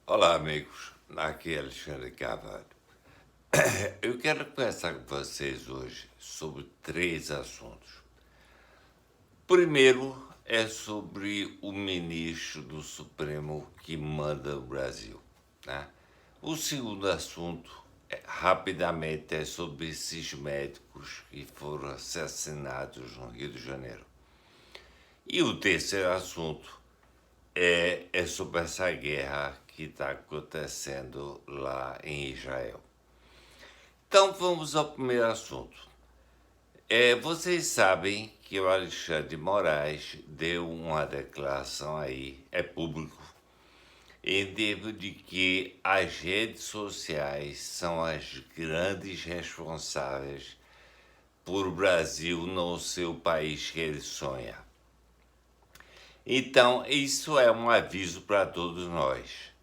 Olá, amigos. Aqui é Alexandre Carvalho. Eu quero conversar com vocês hoje sobre três assuntos. Primeiro é sobre o ministro do Supremo que manda o Brasil, né? O segundo assunto, rapidamente, é sobre esses médicos que foram assassinados no Rio de Janeiro. E o terceiro assunto é sobre essa guerra que está acontecendo lá em Israel. Então vamos ao primeiro assunto. Vocês sabem que o Alexandre de Moraes deu uma declaração aí, é público, em termos de que as redes sociais são as grandes responsáveis por o Brasil não ser o país que ele sonha. Então, isso é um aviso para todos nós,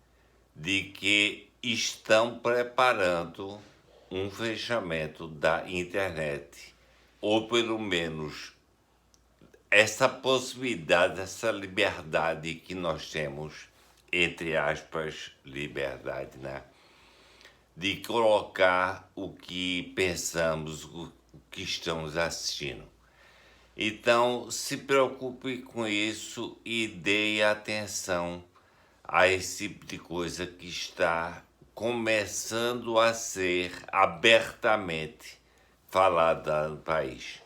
de que estão preparando um fechamento da internet, ou pelo menos essa possibilidade, essa liberdade que nós temos, entre aspas, liberdade, né? De colocar o que pensamos, o que estamos assistindo. Então, se preocupe com isso e dê atenção a esse tipo de coisa que está começando a ser abertamente falada no país.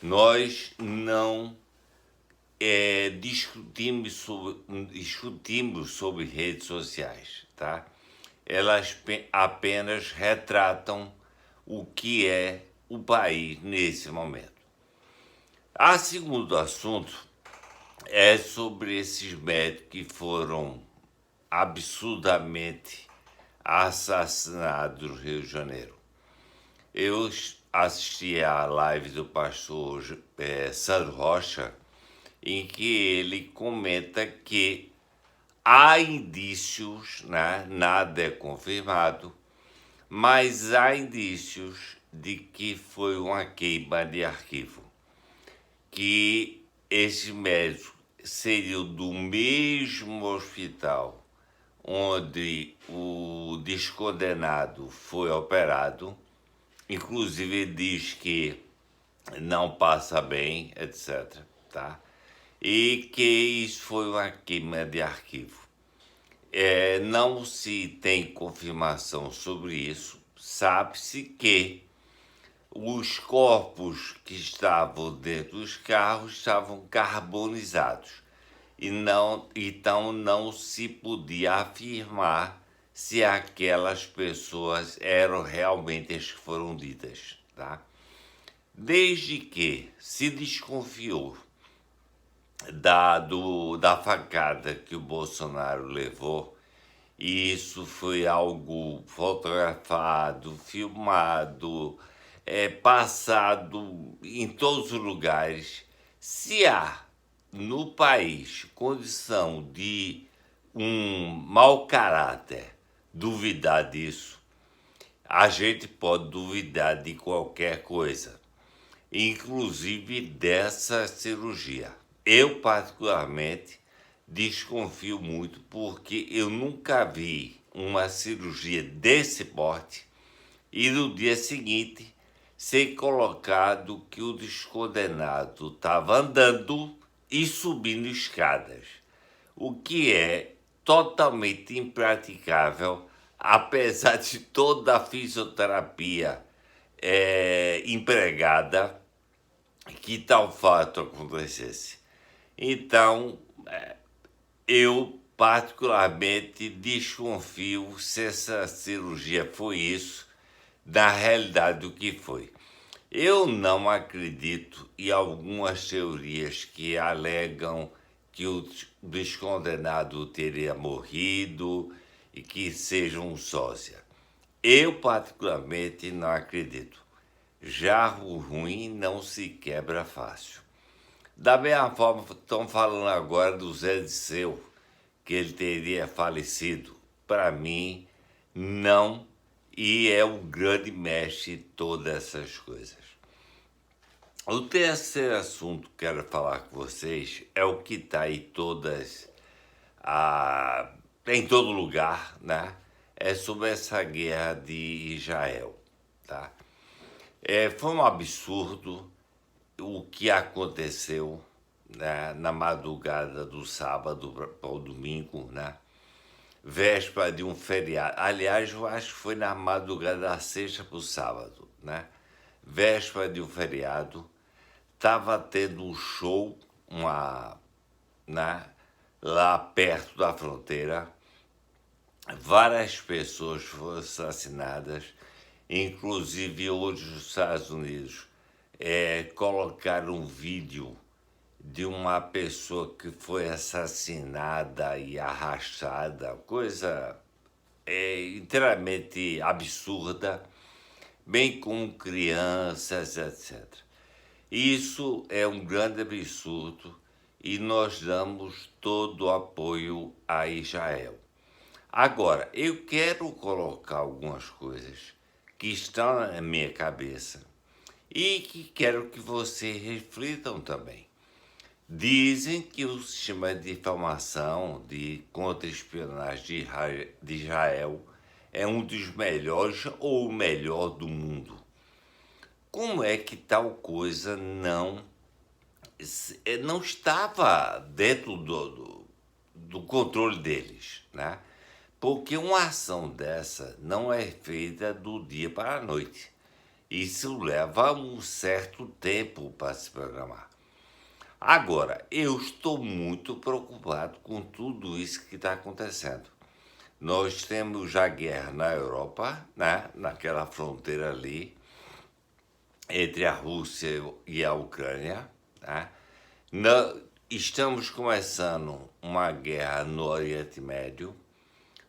Nós não discutimos sobre redes sociais, tá? Elas apenas retratam o que é o país nesse momento. O segundo assunto é sobre esses médicos que foram absurdamente assassinados no Rio de Janeiro. Eu assisti à live do pastor Sandro Rocha, em que ele comenta que há indícios, né, nada é confirmado, mas há indícios de que foi uma queima de arquivo, que esse médico seria do mesmo hospital onde o descondenado foi operado, inclusive ele diz que não passa bem, etc. Tá? E que isso foi uma queima de arquivo. Não se tem confirmação sobre isso, sabe-se que os corpos que estavam dentro dos carros estavam carbonizados e então não se podia afirmar se aquelas pessoas eram realmente as que foram ditas, tá? Desde que se desconfiou da facada que o Bolsonaro levou, e isso foi algo fotografado, filmado, passado em todos os lugares. Se há no país condição de um mau caráter duvidar disso, a gente pode duvidar de qualquer coisa, inclusive dessa cirurgia. Eu, particularmente, desconfio muito porque eu nunca vi uma cirurgia desse porte e no dia seguinte ser colocado que o descondenado estava andando e subindo escadas, o que é totalmente impraticável, apesar de toda a fisioterapia empregada, que tal fato acontecesse. Então, eu particularmente desconfio se essa cirurgia foi isso, na realidade do que foi. Eu não acredito em algumas teorias que alegam que o descondenado teria morrido e que seja um sósia. Eu particularmente não acredito. Jarro ruim não se quebra fácil. Da mesma forma, estão falando agora do Zé Disseu, que ele teria falecido. Para mim, não, e é o grande mestre de todas essas coisas. O terceiro assunto que quero falar com vocês é o que está aí em todo lugar, né? É sobre essa guerra de Israel, tá? Foi um absurdo o que aconteceu, né, na madrugada do sábado para o domingo, né? Véspera de um feriado. Aliás, eu acho que foi na madrugada da sexta para o sábado, né? Véspera de um feriado. Estava tendo um show, né, lá perto da fronteira. Várias pessoas foram assassinadas, inclusive hoje nos Estados Unidos colocaram um vídeo de uma pessoa que foi assassinada e arrastada, coisa inteiramente absurda, bem como crianças, etc. Isso é um grande absurdo e nós damos todo o apoio a Israel. Agora, eu quero colocar algumas coisas que estão na minha cabeça e que quero que vocês reflitam também. Dizem que o sistema de informação de contra-espionagem de Israel é um dos melhores ou o melhor do mundo. Como é que tal coisa não estava dentro do controle deles, né? Porque uma ação dessa não é feita do dia para a noite. Isso leva um certo tempo para se programar. Agora, eu estou muito preocupado com tudo isso que está acontecendo. Nós temos já guerra na Europa, né? Naquela fronteira ali, entre a Rússia e a Ucrânia, né? Estamos começando uma guerra no Oriente Médio,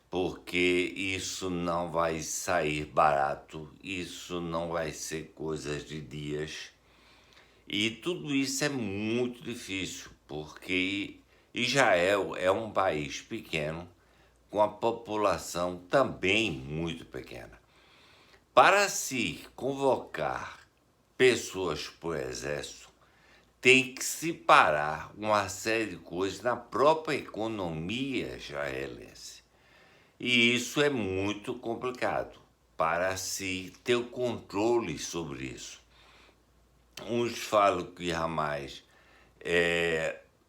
porque isso não vai sair barato, isso não vai ser coisas de dias. E tudo isso é muito difícil, porque Israel é um país pequeno, com a população também muito pequena. Para se convocar pessoas para o exército, tem que se parar uma série de coisas na própria economia israelense. E isso é muito complicado para se ter o controle sobre isso. Uns falam que Hamas,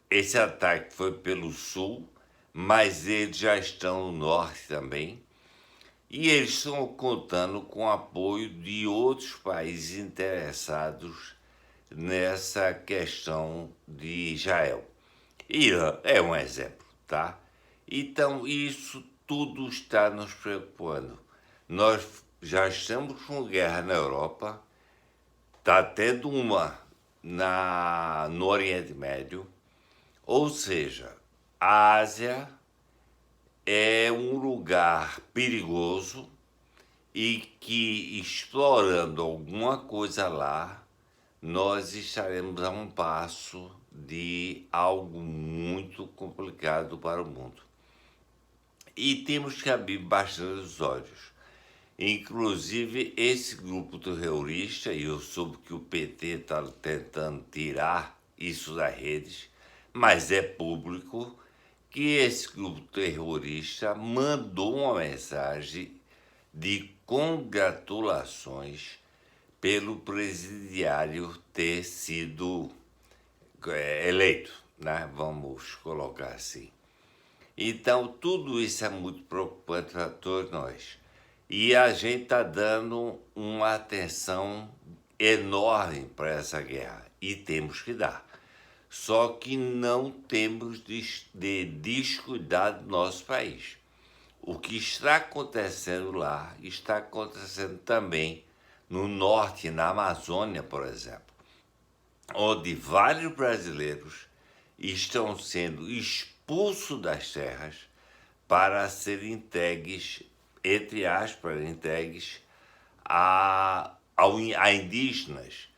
esse ataque foi pelo sul, mas eles já estão no norte também. E eles estão contando com o apoio de outros países interessados nessa questão de Israel. Irã é um exemplo, tá? Então, isso tudo está nos preocupando. Nós já estamos com guerra na Europa, está tendo uma no Oriente Médio, ou seja, a Ásia é um lugar perigoso e que, explorando alguma coisa lá, nós estaremos a um passo de algo muito complicado para o mundo. E temos que abrir bastante os olhos. Inclusive, esse grupo terrorista, e eu soube que o PT está tentando tirar isso das redes, mas é público que esse grupo terrorista mandou uma mensagem de congratulações pelo presidiário ter sido eleito, né? Vamos colocar assim. Então, tudo isso é muito preocupante para todos nós. E a gente está dando uma atenção enorme para essa guerra. E temos que dar. Só que não temos de descuidar do nosso país. O que está acontecendo lá está acontecendo também no norte, na Amazônia, por exemplo, onde vários brasileiros estão sendo expulsos das terras para serem entregues, entre aspas, entregues a indígenas,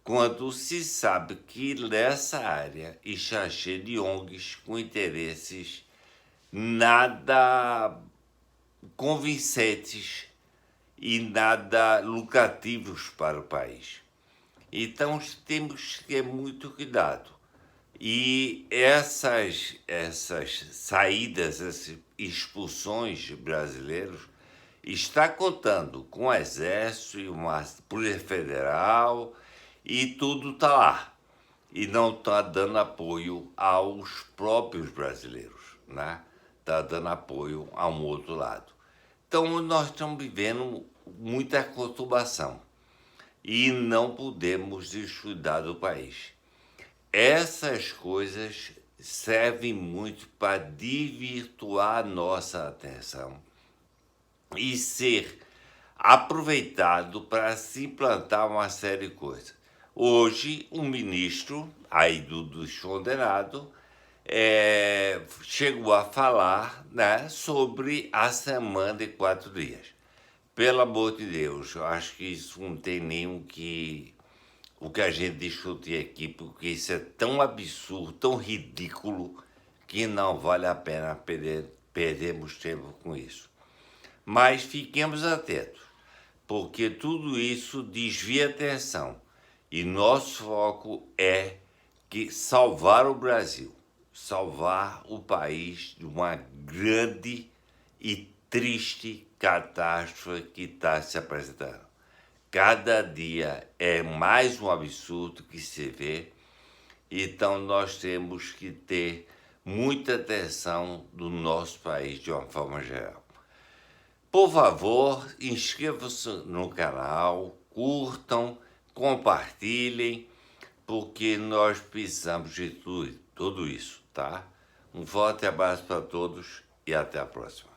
quando se sabe que nessa área está cheio de ONGs com interesses nada convincentes e nada lucrativos para o país. Então temos que ter muito cuidado. E essas saídas, expulsões de brasileiros, está contando com o Exército e uma Polícia Federal e tudo está lá. E não está dando apoio aos próprios brasileiros, né? Está dando apoio a um outro lado. Então, nós estamos vivendo muita conturbação e não podemos descuidar do país. Essas coisas servem muito para desvirtuar a nossa atenção e ser aproveitado para se implantar uma série de coisas. Hoje, um ministro aí dos condenados chegou a falar, né, sobre a semana de 4 dias. Pelo amor de Deus, eu acho que isso não tem nem o que a gente discutir aqui, porque isso é tão absurdo, tão ridículo, que não vale a pena perdermos tempo com isso. Mas fiquemos atentos, porque tudo isso desvia a atenção. E nosso foco é salvar o Brasil, salvar o país de uma grande e triste catástrofe que está se apresentando. Cada dia é mais um absurdo que se vê, então nós temos que ter muita atenção do nosso país de uma forma geral. Por favor, inscrevam-se no canal, curtam, compartilhem, porque nós precisamos de tudo isso, tá? Um forte abraço para todos e até a próxima.